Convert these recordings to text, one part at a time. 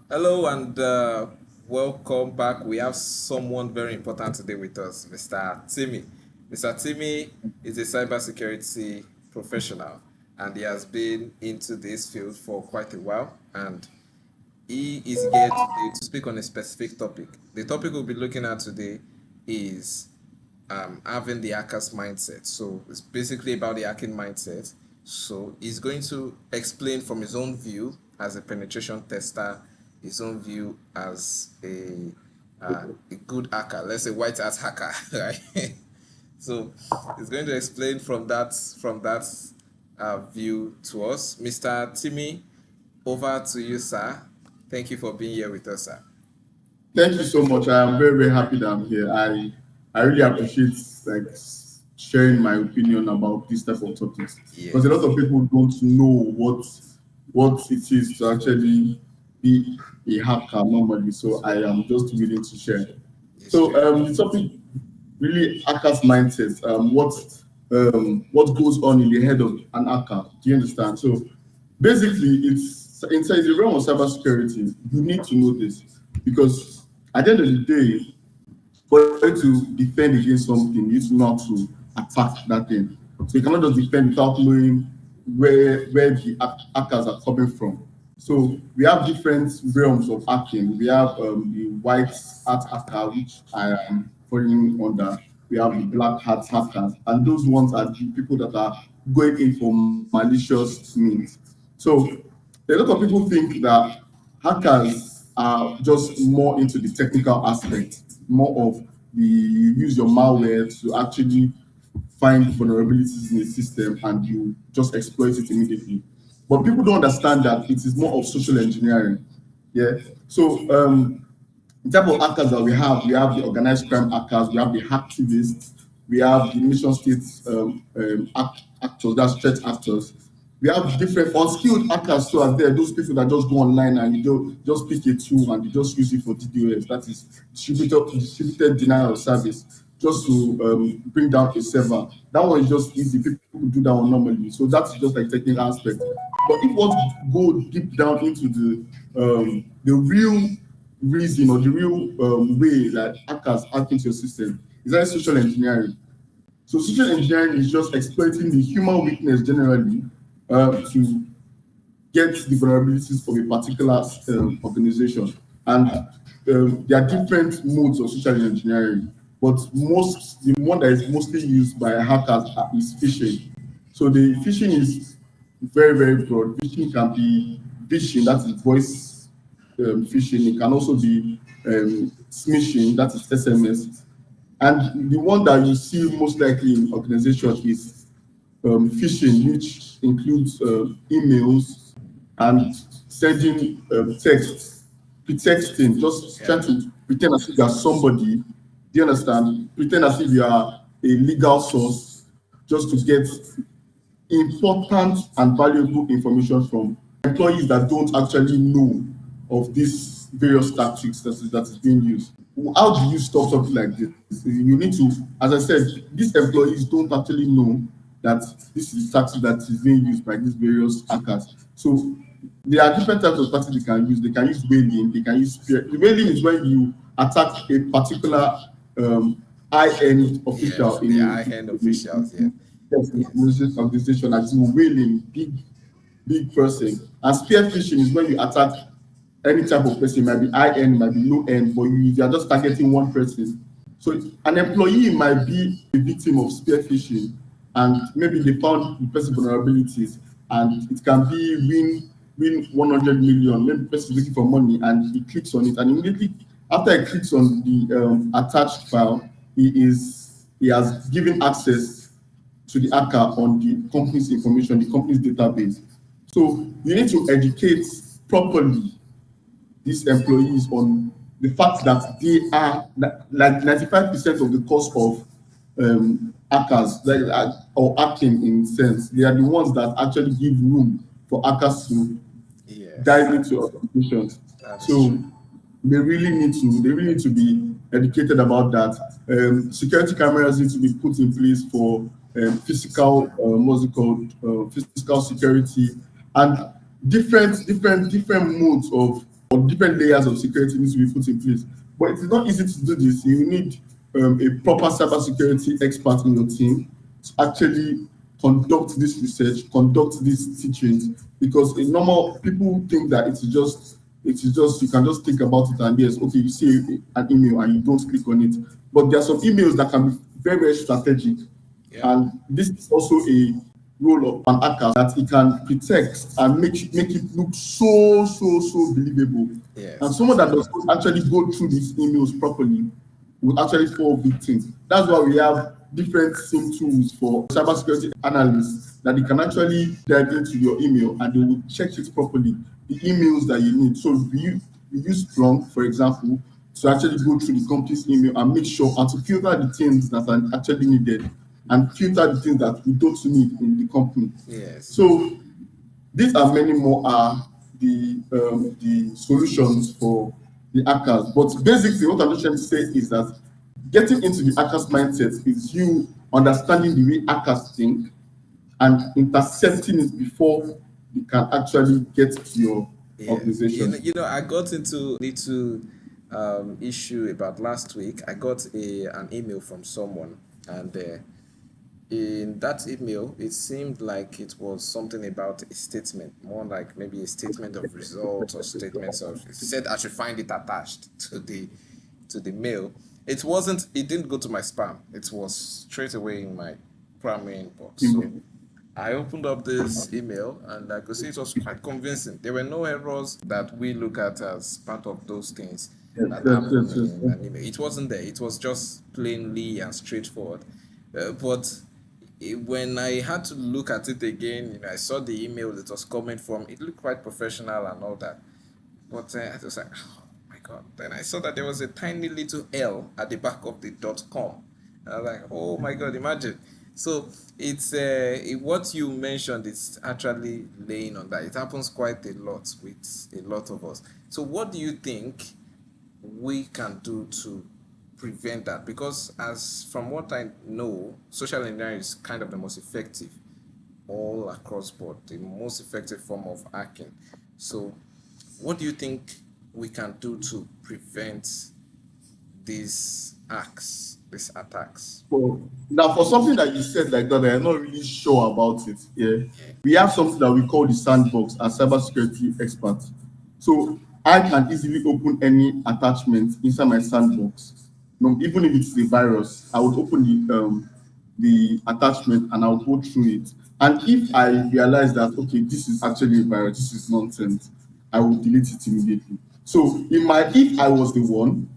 Hello and welcome back. We have someone very important today with us, Mr. Timmy. Mr. Timmy is a cybersecurity professional and he has been into this field for quite a while. And he is here today to speak on a specific topic. The topic we'll be looking at today is having the hacker's mindset. So it's basically about the hacking mindset. So he's going to explain from his own view as a penetration tester, his own view as a good hacker, let's say white hat hacker, right? So he's going to explain from that view to us. Mr. Timmy, over to you, sir. Thank you for being here with us, sir. Thank you so much. I am very, very happy that I'm here. I really appreciate sharing my opinion about this type of topics because a lot Yes, of people don't know what it is to actually be a hacker normally. So I am just willing to share. it's So true. the topic really hackers mindset. What goes on in the head of an hacker? Do you understand? So basically, it's inside the realm of cybersecurity. You need to know this because at the end of the day, for you to defend against something, you need to know how to attack that thing. So you cannot just defend without knowing where the hackers are coming from. So we have different realms of hacking. We have the white hat hacker, which I am falling under. We have the black hat hackers, and those ones are the people that are going in for malicious means. So a lot of people think that hackers are just more into the technical aspect, more of the you use your malware to actually find vulnerabilities in the system and you just exploit it immediately. But people don't understand that it is more of social engineering. Yeah. So in terms of hackers that we have the organized crime hackers, we have the hacktivists, we have the nation states actors, that's threat actors. We have different unskilled hackers too are there, those people that just go online and you don't just pick a tool and you just use it for DDoS, that is distributed denial of service, just to bring down a server. That one is just easy. People do that one normally. So that's just like technical aspect. But if you want to go deep down into the real reason or the real way that hackers hack into your system is that social engineering. So social engineering is just exploiting the human weakness generally to get the vulnerabilities of a particular organization. And there are different modes of social engineering, but the one that is mostly used by hackers is phishing. So the phishing is very, very broad. Phishing can be phishing, that is voice phishing. It can also be smishing, that is SMS. And the one that you see most likely in organization is phishing, which includes emails and sending texts, pretexting, just Yeah. trying to pretend as if you are somebody. Do you understand? Pretend as if you are a legal source just to get important and valuable information from employees that don't actually know of these various tactics that is being used. How do you stop something like this? You need to, as I said, these employees don't actually know that this is the tactic that is being used by these various hackers. So there are different types of tactics they can use. They can use whaling, they can use spear. The whaling is when you attack a particular high-end official Yes, the high-end officials. Yeah. yes, in Yes. organization as you whaling, big person. And spear phishing is when you attack any type of person. It might be high end, it might be low end, but you are just targeting one person. So an employee might be a victim of spear phishing, and maybe they found the person vulnerabilities, and it can be win 100 million. Maybe the person is looking for money, and he clicks on it, and immediately after he clicks on the attached file, he has given access to the hacker on the company's information, the company's database. So you need to educate properly these employees on the fact that they are like 95% of the cost of hackers, or hacking in sense. They are the ones that actually give room for hackers to Yes. dive into organizations. That is So true. they really need to be educated about that. Security cameras need to be put in place for physical what's it called physical security, and different modes of or different layers of security needs to be put in place. But it is not easy to do this. You need a proper cybersecurity expert in your team to actually conduct this research, conduct these teachings, because in normal people think that it is just you can just think about it and yes, okay, you see an email and you don't click on it. But there are some emails that can be very, very strategic, Yeah. and this is also a role of an hacker that it can pretext and make it look so believable. And Yes. someone that does not actually go through these emails properly will actually fall victim. That's why we have different SIM tools for cybersecurity analysts that they can actually dive into your email and they will check it properly, the emails that you need. So we use Splunk, for example, to actually go through the company's email and make sure and to filter the things that are actually needed and filter the things that we don't need in the company. Yes. So these and many more are the solutions for the hackers. But basically, what I'm just trying to say is that getting into the hackers mindset is you understanding the way hackers think and intercepting it before they can actually get to your Yeah. organization. I got into little issue about last week. I got an email from someone, and in that email, it seemed like it was something about a statement, more like maybe a statement of results or statements of. It said I should find it attached to the mail. It wasn't. It didn't go to my spam. It was straight away in my primary inbox. So Email. I opened up this email and I could see it was quite convincing. There were no errors that we look at as part of those things Yes, that yes, happen yes, yes, in yes. an email. It wasn't there. It was just plainly and straightforward. But when I had to look at it again, I saw the email it was coming from. It looked quite professional and all that. But I was like, oh my God. Then I saw that there was a tiny little L at the back of the .com. And I was like, oh my God, imagine. So it's what you mentioned is actually laying on that. It happens quite a lot with a lot of us. So what do you think we can do to prevent that? Because as from what I know, social engineering is kind of the most effective all across board, the most effective form of hacking. So what do you think we can do to prevent these acts, these attacks? Now, for something that you said like that, I'm not really sure about it. Yeah, Yeah. we have something that we call the sandbox as cybersecurity experts. So I can easily open any attachment inside my sandbox. No, even if it's a virus, I would open the attachment and I'll go through it. And if I realize that okay, this is actually a virus, this is nonsense, I will delete it immediately. So if I was the one,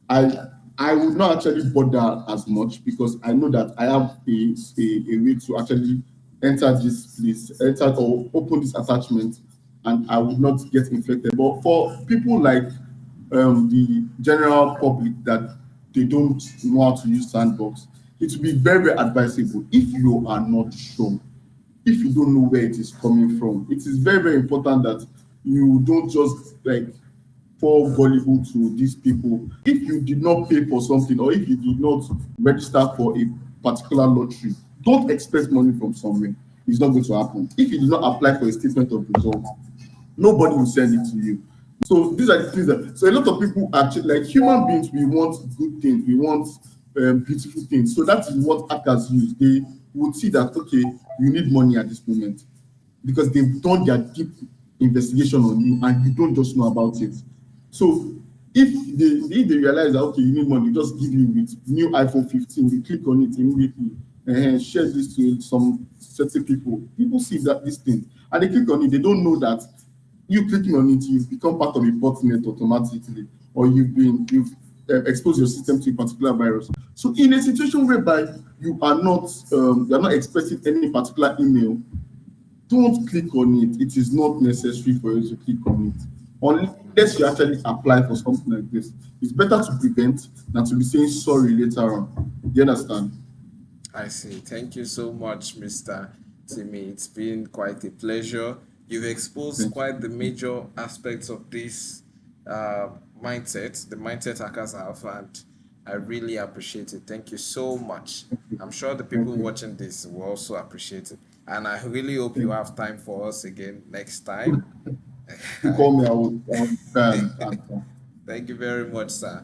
I I would not actually bother as much because I know that I have a way to actually enter this place, enter or open this attachment, and I would not get infected. But for people like the general public that they don't know how to use sandbox, it would be very, very advisable if you are not sure, if you don't know where it is coming from. It is very, very important that you don't just like fall gullible to these people. If you did not pay for something or if you did not register for a particular lottery, don't expect money from somewhere. It's not going to happen. If you did not apply for a statement of results, nobody will send it to you. So these are the things that so a lot of people actually like human beings, we want good things, we want beautiful things. So that is what hackers use. They would see that okay, you need money at this moment because they've done their deep investigation on you and you don't just know about it. So if they realize that okay, you need money, just give you with new iPhone 15, they click on it immediately and share this to some certain people. People see that this thing and they click on it, they don't know that you clicking on it, you've become part of a botnet automatically, or you've exposed your system to a particular virus. So in a situation whereby you are not expecting any particular email, don't click on it. It is not necessary for you to click on it. Unless you actually apply for something like this. It's better to prevent than to be saying sorry later on. Do you understand? I see. Thank you so much, Mr. Timmy. It's been quite a pleasure. You've exposed Thank quite the you. major aspects of this uh, mindset, the mindset hackers have, and I really appreciate it. Thank you so much. I'm sure the people Thank you. watching this will also appreciate it. And I really hope you Thank have time for us again next time. You call me, I will try and answer. Thank you very much, sir.